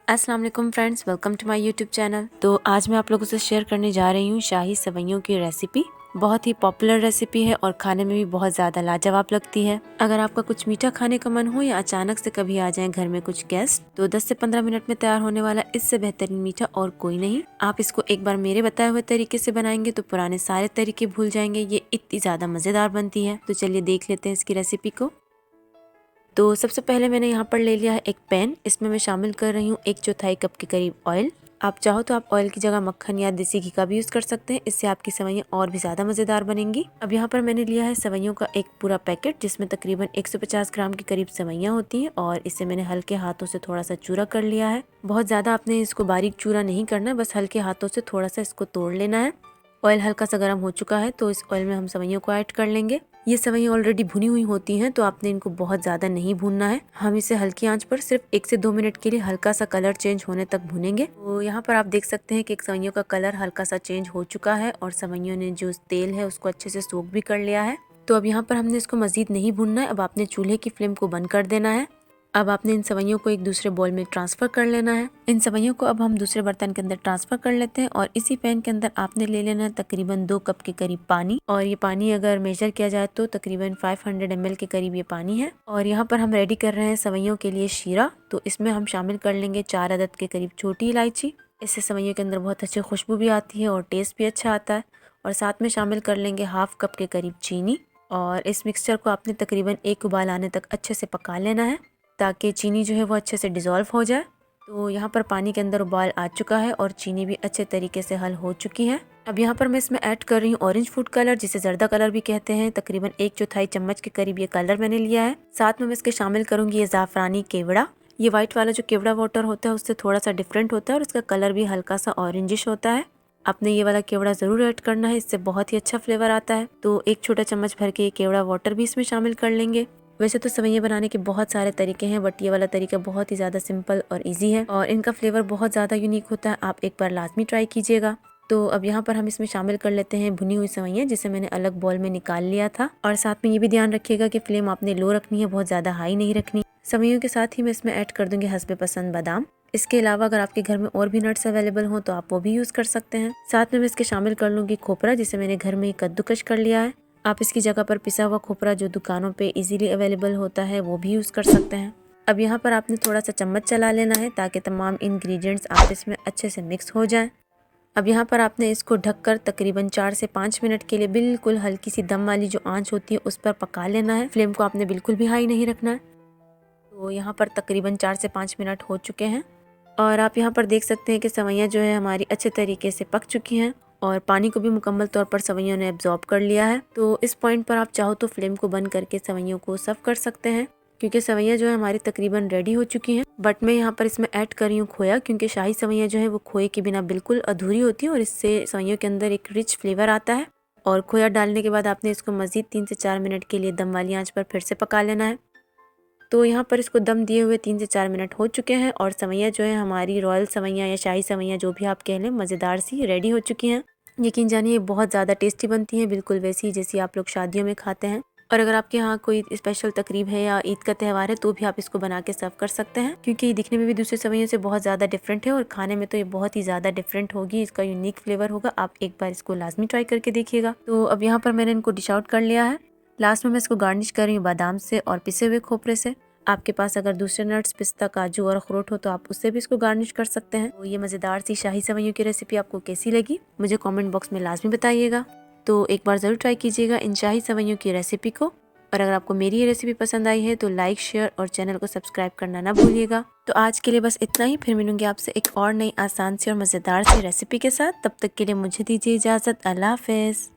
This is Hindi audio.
अस्सलाम वालेकुम friends, welcome to my YouTube channel. तो आज मैं आप लोगों से शेयर करने जा रही हूँ शाही सेवइयों की रेसिपी। बहुत ही पॉपुलर रेसिपी है और खाने में भी बहुत ज़्यादा लाजवाब लगती है। अगर आपका कुछ मीठा खाने का मन हो या अचानक से कभी आ जाए घर में कुछ गेस्ट, तो 10 से 15 मिनट में तैयार होने वाला इससे बेहतरीन मीठा और कोई नहीं। आप इसको एक बार मेरे बताए हुए तरीके से बनाएंगे तो पुराने सारे तरीके भूल जाएंगे। ये इतनी ज़्यादा मज़ेदार बनती है। तो चलिए देख लेते हैं इसकी रेसिपी को। तो सबसे पहले मैंने यहाँ पर ले लिया है एक पैन। इसमें मैं शामिल कर रही हूँ 1/4 कप के करीब ऑयल। आप चाहो तो आप ऑयल की जगह मक्खन या देसी घी का भी यूज़ कर सकते हैं। इससे आपकी सेवइयाँ और भी ज़्यादा मज़ेदार बनेंगी। अब यहाँ पर मैंने लिया है सेवइयों का एक पूरा पैकेट, जिसमें तकरीबन 150 ग्राम के करीब सेवइयाँ होती हैं और इसे मैंने हल्के हाथों से थोड़ा सा चूरा कर लिया है। बहुत ज़्यादा आपने इसको बारीक चूरा नहीं करना है, बस हल्के हाथों से थोड़ा सा इसको तोड़ लेना है। ऑयल हल्का सा गर्म हो चुका है तो इस ऑयल में हम सेवइयों को ऐड कर लेंगे। ये सेवइयाँ ऑलरेडी भुनी हुई होती हैं, तो आपने इनको बहुत ज़्यादा नहीं भूनना है। हम इसे हल्की आंच पर सिर्फ 1 से 2 मिनट के लिए हल्का सा कलर चेंज होने तक भुनेंगे। तो यहाँ पर आप देख सकते हैं कि एक सेवइयों का कलर हल्का सा चेंज हो चुका है और सेवइयों ने जो तेल है उसको अच्छे से सोख भी कर लिया है। तो अब यहाँ पर हमने इसको मज़ीद नहीं भूनना है। अब आपने चूल्हे की फ्लेम को बंद कर देना है। अब आपने इन सेवइयों को एक दूसरे बाउल में ट्रांसफ़र कर लेना है। इन सेवइयों को अब हम दूसरे बर्तन के अंदर ट्रांसफ़र कर लेते हैं और इसी पैन के अंदर आपने ले लेना है तकरीबन 2 कप के करीब पानी। और ये पानी अगर मेजर किया जाए तो तकरीबन 500 ml के करीब ये पानी है। और यहाँ पर हम रेडी कर रहे हैं सेवइयों के लिए शीरा। तो इसमें हम शामिल कर लेंगे 4 अदद के करीब छोटी इलायची। इससे सेवइयों के अंदर बहुत अच्छी खुशबू भी आती है और टेस्ट भी अच्छा आता है। और साथ में शामिल कर लेंगे 1/2 कप के करीब चीनी। और इस मिक्सचर को आपने तकरीबन 1 उबाल आने तक अच्छे से पका लेना है ताकि चीनी जो है वो अच्छे से डिज़ोल्व हो जाए। तो यहाँ पर पानी के अंदर उबाल आ चुका है और चीनी भी अच्छे तरीके से हल हो चुकी है। अब यहाँ पर मैं इसमें ऐड कर रही हूँ ऑरेंज फूड कलर, जिसे जर्दा कलर भी कहते हैं। तकरीबन 1/4 चम्मच के करीब ये कलर मैंने लिया है। साथ में मैं इसके शामिल करूँगी ये ज़ाफ़रानी केवड़ा। ये वाइट वाला जो केवड़ा वाटर होता है उससे थोड़ा सा डिफरेंट होता है और इसका कलर भी हल्का सा ऑरेंजिश होता है। आपने ये वाला केवड़ा ज़रूर ऐड करना है, इससे बहुत ही अच्छा फ्लेवर आता है। तो 1 छोटा चम्मच भर के ये केवड़ा वाटर भी इसमें शामिल कर लेंगे। वैसे तो सेवइयाँ बनाने के बहुत सारे तरीके हैं, बट ये वाला तरीका बहुत ही ज़्यादा सिंपल और इजी है और इनका फ्लेवर बहुत ज़्यादा यूनिक होता है। आप एक बार लाजमी ट्राई कीजिएगा। तो अब यहाँ पर हम इसमें शामिल कर लेते हैं भुनी हुई सेवइयाँ, जिसे मैंने अलग बॉल में निकाल लिया था। और साथ में ये भी ध्यान रखिएगा कि फ्लेम आपने लो रखनी है, बहुत ज़्यादा हाई नहीं रखनी। सेवइयों के साथ ही मैं इसमें ऐड कर दूंगी हस्बे पसंद बादाम। इसके अलावा अगर आपके घर में और भी नट्स अवेलेबल हो तो आप वो भी यूज़ कर सकते हैं। साथ में मैं इसके शामिल कर लूँगी खोपरा, जिसे मैंने घर में ही कद्दूकश कर लिया है। आप इसकी जगह पर पिसा हुआ खोपरा जो दुकानों पे इजीली अवेलेबल होता है वो भी यूज़ कर सकते हैं। अब यहाँ पर आपने थोड़ा सा चम्मच चला लेना है ताकि तमाम इंग्रेडिएंट्स आपस में अच्छे से मिक्स हो जाएं। अब यहाँ पर आपने इसको ढककर तकरीबन 4 से 5 मिनट के लिए बिल्कुल हल्की सी दम वाली जो आंच होती है उस पर पका लेना है। फ्लेम को आपने बिल्कुल भी हाई नहीं रखना है। तो यहाँ पर तकरीबन 4 से 5 मिनट हो चुके हैं और आप यहाँ पर देख सकते हैं कि सेवइयाँ जो है हमारी अच्छे तरीके से पक चुकी हैं और पानी को भी मुकम्मल तौर पर सेवइयों ने एब्जॉर्ब कर लिया है। तो इस पॉइंट पर आप चाहो तो फ्लेम को बंद करके सेवइयों को सर्व कर सकते हैं, क्योंकि सेवइयाँ जो है हमारी तकरीबन रेडी हो चुकी हैं। बट मैं यहाँ पर इसमें ऐड कर रही हूँ खोया, क्योंकि शाही सेवइयाँ जो है वो खोए के बिना बिल्कुल अधूरी होती है और इससे सेवइयों के अंदर एक रिच फ्लेवर आता है। और खोया डालने के बाद आपने इसको मज़ीद 3 से 4 मिनट के लिए दम वाली आँच पर फिर से पका लेना है। तो यहाँ पर इसको दम दिए हुए 3 से 4 मिनट हो चुके हैं और सेवइयाँ जो है हमारी रॉयल सेवइयाँ या शाही सेवइयाँ जो भी आप कह लें, मज़ेदार सी रेडी हो चुकी हैं। यकीन जानिए बहुत ज़्यादा टेस्टी बनती हैं, बिल्कुल वैसी जैसी आप लोग शादियों में खाते हैं। और अगर आपके यहाँ कोई स्पेशल तकरीब है या ईद का त्यौहार है तो भी आप इसको बना के सर्व कर सकते हैं, क्योंकि ये दिखने में भी दूसरी सेवइयों से बहुत ज़्यादा डिफरेंट है और खाने में तो ये बहुत ही ज़्यादा डिफरेंट होगी। इसका यूनिक फ्लेवर होगा। आप एक बार इसको लाजमी ट्राई करके देखिएगा। तो अब यहाँ पर मैंने इनको डिश आउट कर लिया है। लास्ट में मैं इसको गार्निश कर रही हूँ बादाम से और पिसे हुए खोपरे से। आपके पास अगर दूसरे नट्स, पिस्ता, काजू और अखरोट हो तो आप उससे भी इसको गार्निश कर सकते हैं। तो ये मज़ेदार सी शाही सेवइयों की रेसिपी आपको कैसी लगी मुझे कमेंट बॉक्स में लाजमी बताइएगा। तो एक बार ज़रूर ट्राई कीजिएगा इन शाही सेवइयों की रेसिपी को। और अगर आपको मेरी ये रेसिपी पसंद आई है तो लाइक, शेयर और चैनल को सब्सक्राइब करना ना भूलिएगा। तो आज के लिए बस इतना ही। फिर मिलूंगी आपसे एक और नई आसान सी और मज़ेदार सी रेसिपी के साथ। तब तक के लिए मुझे दीजिए इजाज़त। अल्लाह हाफ़िज़।